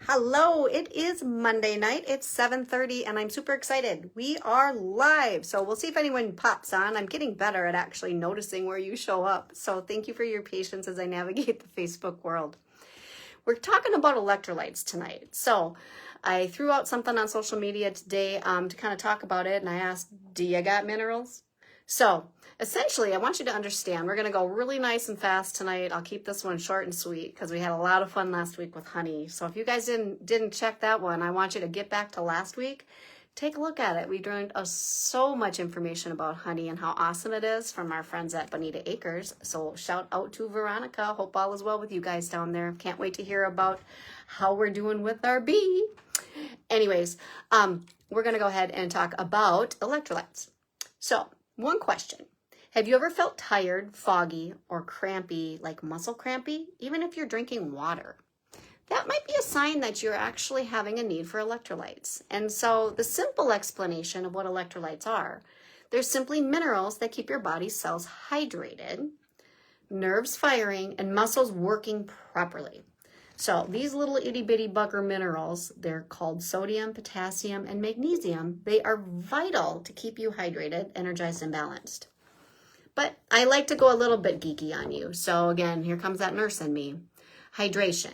Hello, it is Monday night. It's 7:30 and I'm super excited. We are live. So we'll see if anyone pops on. I'm getting better at actually noticing where you show up. So thank you for your patience as I navigate the Facebook world. We're talking about electrolytes tonight. So I threw out something on social media today to kind of talk about it. And I asked, do you got minerals? So essentially, I want you to understand, we're going to go really nice and fast tonight. I'll keep this one short and sweet because we had a lot of fun last week with honey. So if you guys didn't check that one, I want you to get back to last week. Take a look at it. We learned so much information about honey and how awesome it is from our friends at Bonita Acres. So shout out to Veronica. Hope all is well with you guys down there. Can't wait to hear about how we're doing with our bee. Anyways, we're going to go ahead and talk about electrolytes. So one question. Have you ever felt tired, foggy, or crampy, like muscle crampy, even if you're drinking water? That might be a sign that you're actually having a need for electrolytes. And so the simple explanation of what electrolytes are, they're simply minerals that keep your body's cells hydrated, nerves firing, and muscles working properly. So these little itty bitty bugger minerals, they're called sodium, potassium, and magnesium. They are vital to keep you hydrated, energized, and balanced. But I like to go a little bit geeky on you. So again, here comes that nurse in me. Hydration.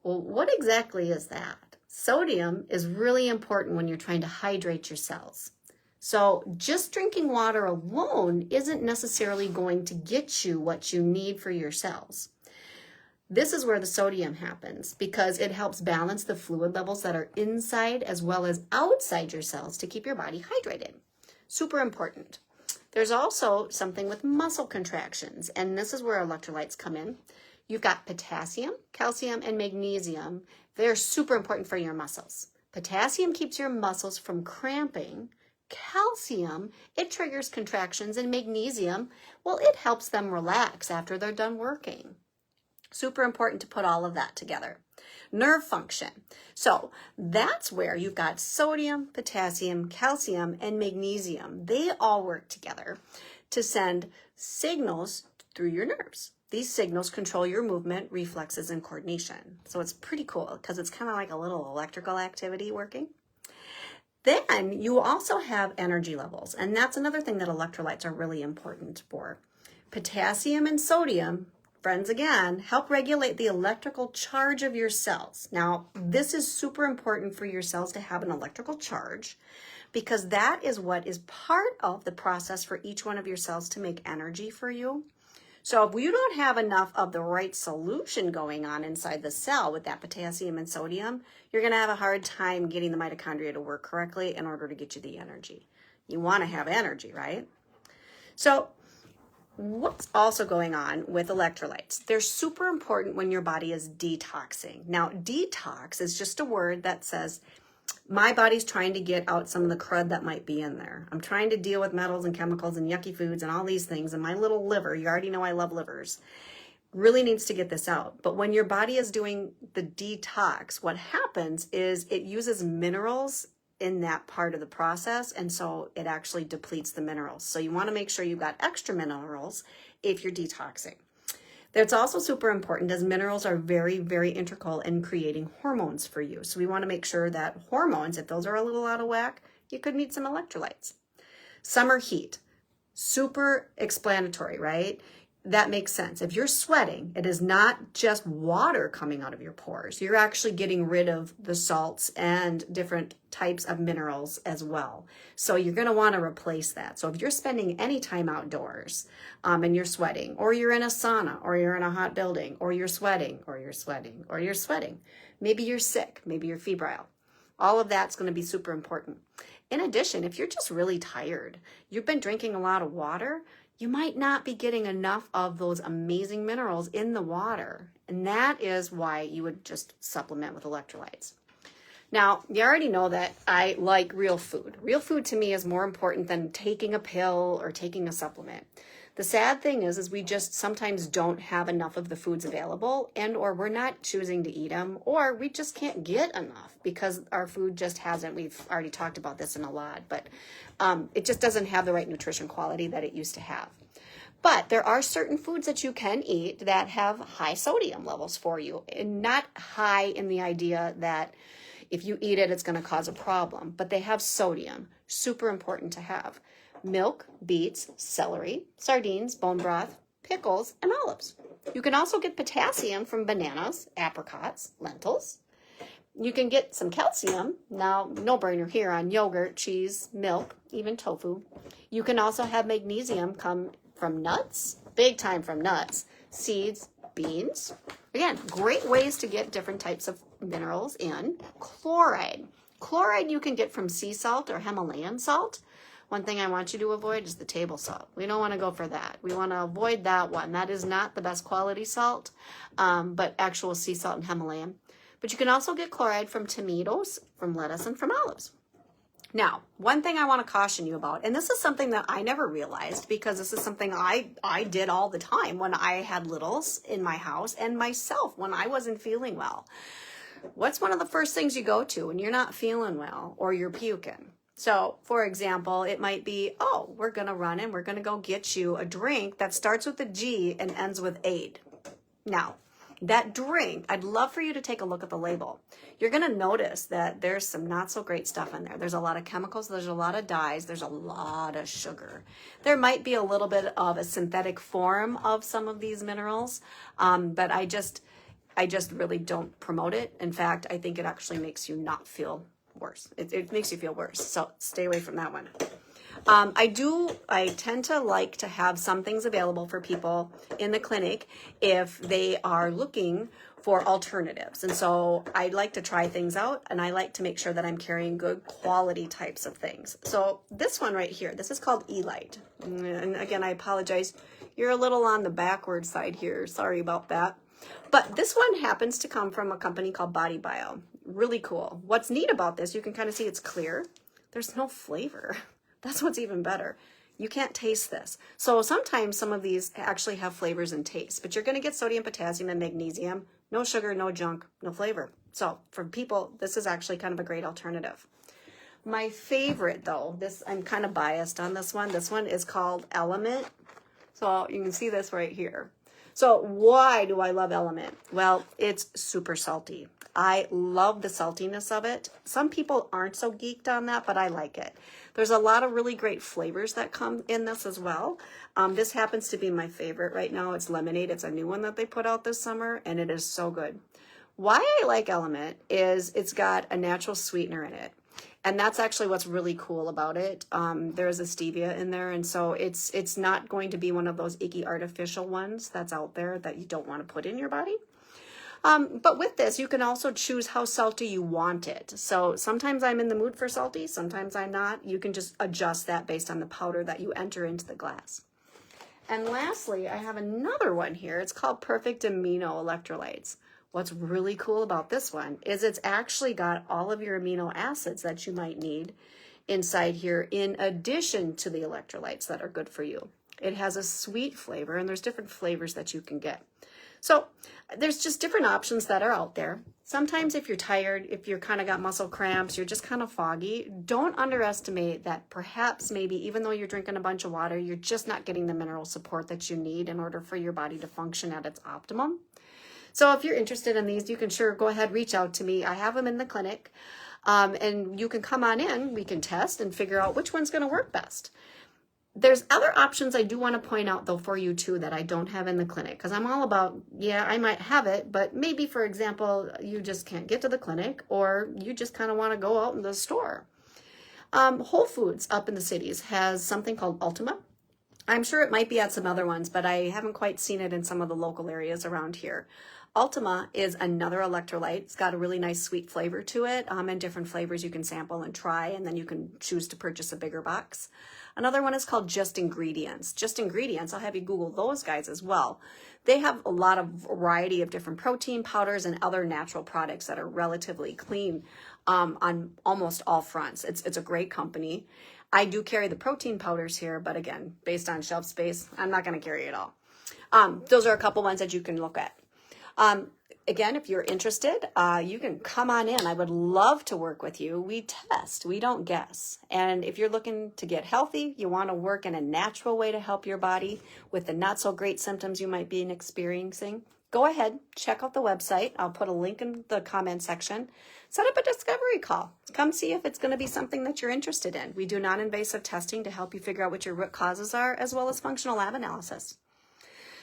Well, what exactly is that? Sodium is really important when you're trying to hydrate your cells. So just drinking water alone isn't necessarily going to get you what you need for your cells. This is where the sodium happens because it helps balance the fluid levels that are inside as well as outside your cells to keep your body hydrated. Super important. There's also something with muscle contractions, and this is where electrolytes come in. You've got potassium, calcium, and magnesium. They're super important for your muscles. Potassium keeps your muscles from cramping. Calcium, it triggers contractions, and magnesium, well, it helps them relax after they're done working. Super important to put all of that together. Nerve function. So that's where you've got sodium, potassium, calcium, and magnesium. They all work together to send signals through your nerves. These signals control your movement, reflexes, and coordination. So it's pretty cool because it's kind of like a little electrical activity working. Then you also have energy levels, and that's another thing that electrolytes are really important for. Potassium and sodium, friends again, help regulate the electrical charge of your cells. Now, this is super important for your cells to have an electrical charge because that is what is part of the process for each one of your cells to make energy for you. So if you don't have enough of the right solution going on inside the cell with that potassium and sodium, you're going to have a hard time getting the mitochondria to work correctly in order to get you the energy. You want to have energy, right? So what's also going on with electrolytes? They're super important when your body is detoxing. Now, detox is just a word that says, my body's trying to get out some of the crud that might be in there. I'm trying to deal with metals and chemicals and yucky foods and all these things. And my little liver, you already know I love livers, really needs to get this out. But when your body is doing the detox, what happens is it uses minerals in that part of the process, and so it actually depletes the minerals. So you want to make sure you've got extra minerals if you're detoxing. That's also super important as minerals are very, very integral in creating hormones for you. So we want to make sure that hormones, if those are a little out of whack, you could need some electrolytes. Summer heat, super explanatory, right? That makes sense. If you're sweating, it is not just water coming out of your pores. You're actually getting rid of the salts and different types of minerals as well. So you're going to want to replace that. So if you're spending any time outdoors and you're sweating, or you're in a sauna, or you're in a hot building, or you're sweating, or you're sweating, or you're sweating, maybe you're sick, maybe you're febrile. All of that's going to be super important. In addition, if you're just really tired, you've been drinking a lot of water, you might not be getting enough of those amazing minerals in the water. And that is why you would just supplement with electrolytes. Now, you already know that I like real food. Real food to me is more important than taking a pill or taking a supplement. The sad thing is we just sometimes don't have enough of the foods available, and or we're not choosing to eat them, or we just can't get enough because our food just hasn't. We've already talked about this in a lot, but it just doesn't have the right nutrition quality that it used to have. But there are certain foods that you can eat that have high sodium levels for you, and not high in the idea that if you eat it, it's going to cause a problem, but they have sodium, super important to have. Milk, beets, celery, sardines, bone broth, pickles, and olives. You can also get potassium from bananas, apricots, lentils. You can get some calcium, now no brainer here, on yogurt, cheese, milk, even tofu. You can also have magnesium come from nuts, big time from nuts, seeds, beans. Again, great ways to get different types of minerals in. Chloride. Chloride you can get from sea salt or Himalayan salt. One thing I want you to avoid is the table salt. We don't want to go for that. We want to avoid that one. That is not the best quality salt, but actual sea salt and Himalayan. But you can also get chloride from tomatoes, from lettuce, and from olives. Now, one thing I want to caution you about, and this is something that I never realized because this is something I did all the time when I had littles in my house and myself when I wasn't feeling well. What's one of the first things you go to when you're not feeling well or you're puking? So, for example, it might be, oh, we're going to run and we're going to go get you a drink that starts with a G and ends with aid. Now, that drink, I'd love for you to take a look at the label. You're going to notice that there's some not so great stuff in there. There's a lot of chemicals, there's a lot of dyes, there's a lot of sugar. There might be a little bit of a synthetic form of some of these minerals, but I just really don't promote it. In fact, I think it actually makes you not feel worse. It makes you feel worse. So stay away from that one. I tend to like to have some things available for people in the clinic if they are looking for alternatives. And so I like to try things out, and I like to make sure that I'm carrying good quality types of things. So this one right here, this is called electrolyte. And again, I apologize. You're a little on the backward side here. Sorry about that. But this one happens to come from a company called Body Bio. Really cool. What's neat about this, you can kind of see it's clear. There's no flavor. That's what's even better. You can't taste this. So sometimes some of these actually have flavors and taste, but you're going to get sodium, potassium, and magnesium. No sugar, no junk, no flavor. So for people, this is actually kind of a great alternative. My favorite though, I'm kind of biased on this one. This one is called Element. So you can see this right here. So why do I love Element? Well, it's super salty. I love the saltiness of it. Some people aren't so geeked on that, but I like it. There's a lot of really great flavors that come in this as well. This happens to be my favorite right now. It's lemonade. It's a new one that they put out this summer, and it is so good. Why I like Element is it's got a natural sweetener in it. And that's actually what's really cool about it. There is a stevia in there, and so it's not going to be one of those icky artificial ones that's out there that you don't want to put in your body. But with this, you can also choose how salty you want it. So sometimes I'm in the mood for salty, sometimes I'm not. You can just adjust that based on the powder that you enter into the glass. And lastly, I have another one here. It's called Perfect Amino Electrolytes. What's really cool about this one is it's actually got all of your amino acids that you might need inside here in addition to the electrolytes that are good for you. It has a sweet flavor, and there's different flavors that you can get. So there's just different options that are out there. Sometimes if you're tired, if you're kind of got muscle cramps, you're just kind of foggy, don't underestimate that perhaps maybe even though you're drinking a bunch of water, you're just not getting the mineral support that you need in order for your body to function at its optimum. So if you're interested in these, you can sure go ahead, reach out to me. I have them in the clinic, and you can come on in. We can test and figure out which one's going to work best. There's other options I do want to point out, though, for you, too, that I don't have in the clinic. Because I'm all about, yeah, I might have it, but maybe, for example, you just can't get to the clinic, or you just kind of want to go out in the store. Whole Foods up in the cities has something called Ultima. I'm sure it might be at some other ones, but I haven't quite seen it in some of the local areas around here. Ultima is another electrolyte. It's got a really nice sweet flavor to it, and different flavors you can sample and try, and then you can choose to purchase a bigger box. Another one is called Just Ingredients. Just Ingredients, I'll have you Google those guys as well. They have a lot of variety of different protein powders and other natural products that are relatively clean on almost all fronts. It's a great company. I do carry the protein powders here, but again, based on shelf space, I'm not going to carry it all. Those are a couple ones that you can look at. again, if you're interested, you can come on in. I would love to work with you. We test, we don't guess. And if you're looking to get healthy, you want to work in a natural way to help your body with the not so great symptoms you might be experiencing, go ahead, check out the website. I'll put a link in the comment section. Set up a discovery call. Come see if it's going to be something that you're interested in. We do non-invasive testing to help you figure out what your root causes are, as well as functional lab analysis.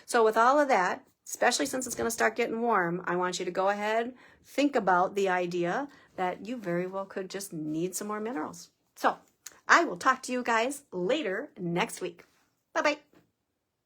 So with all of that, especially since it's going to start getting warm, I want you to go ahead, think about the idea that you very well could just need some more minerals. So I will talk to you guys later next week. Bye-bye.